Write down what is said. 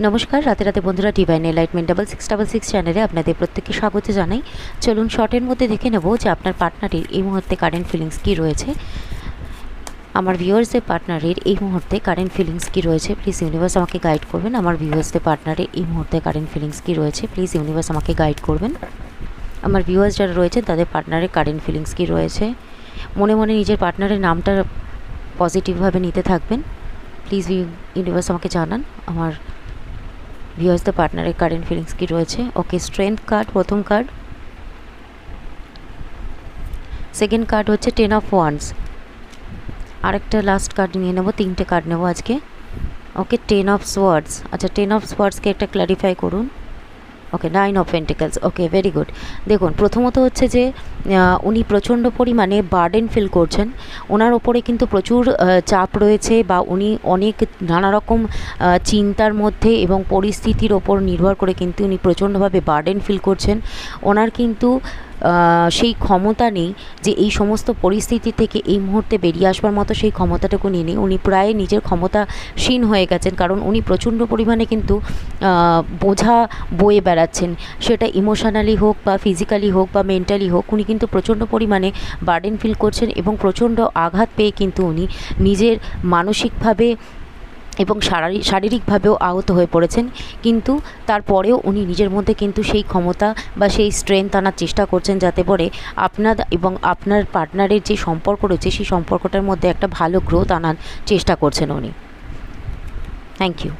নমস্কার, রাতে রাতে বন্ধুরা, ডিভাইন এনলাইটমেন্ট 6666 চ্যানেলে আপনাদের প্রত্যেককে স্বাগত জানাই। চলুন শর্টের মধ্যে দেখে নেব যে আপনার পার্টনারের এই মুহূর্তে কারেন্ট ফিলিংস কী রয়েছে। আমার ভিউয়ার্সদের পার্টনারের এই মুহূর্তে কারেন্ট ফিলিংস কী রয়েছে, প্লিজ ইউনিভার্স আমাকে গাইড করবেন। আমার ভিউয়ার্সদের পার্টনারের এই মুহূর্তে কারেন্ট ফিলিংস কী রয়েছে, প্লিজ ইউনিভার্স আমাকে গাইড করবেন। আমার ভিউয়ার্স যারা রয়েছে তাদের পার্টনারের কারেন্ট ফিলিংস কী রয়েছে, মনে মনে নিজের পার্টনারের নামটা পজিটিভভাবে নিতে থাকবেন। প্লিজ ইউনিভার্স আমাকে জানান আমার ভিউয়ার্সদের পার্টনারের কারেন্ট ফিলিংস কী রয়েছে। ওকে, স্ট্রেংথ কার্ড প্রথম কার্ড, সেকেন্ড কার্ড হচ্ছে 10 অফ ওয়ান্ডস, আরেকটা লাস্ট কার্ড নিয়ে নেব, তিনটে কার্ড নেব আজকে। ওকে, 10 অফ সোয়ার্ডস। আচ্ছা, 10 অফ সোয়ার্ডসকে একটা ক্ল্যারিফাই করুন। ওকে, 9 of pentacles. Okay, very good. দেখুন, প্রথমত হচ্ছে যে উনি প্রচণ্ড পরিমাণে বার্ডেন ফিল করছেন, ওনার ওপরে কিন্তু প্রচুর চাপ রয়েছে, বা উনি অনেক নানা রকম চিন্তার মধ্যে এবং পরিস্থিতির ওপর নির্ভর করে কিন্তু উনি প্রচণ্ডভাবে বার্ডেন ফিল করছেন। ওনার কিন্তু সেই ক্ষমতা নেই যে এই সমস্ত পরিস্থিতি থেকে এই মুহূর্তে বেরিয়ে আসবার মতো সেই ক্ষমতাটুকু নিয়ে নেই। উনি প্রায় নিজের ক্ষমতাসীন হয়ে গেছেন, কারণ উনি প্রচণ্ড পরিমাণে কিন্তু বোঝা বয়ে বেড়াচ্ছেন, সেটা ইমোশনালি হোক বা ফিজিক্যালি হোক বা মেন্টালি হোক। উনি কিন্তু প্রচণ্ড পরিমাণে বার্ডেন ফিল করছেন এবং প্রচণ্ড আঘাত পেয়ে কিন্তু উনি নিজের মানসিকভাবে এবং শারীরিকভাবেও আহত হয়ে পড়েছেন। কিন্তু তারপরেও উনি নিজের মধ্যে কিন্তু সেই ক্ষমতা বা সেই স্ট্রেংথ আনার চেষ্টা করছেন, যাতে করে আপনার এবং আপনার পার্টনারের যে সম্পর্ক রয়েছে সেই সম্পর্কটার মধ্যে একটা ভালো গ্রোথ আনার চেষ্টা করছেন উনি। Thank you.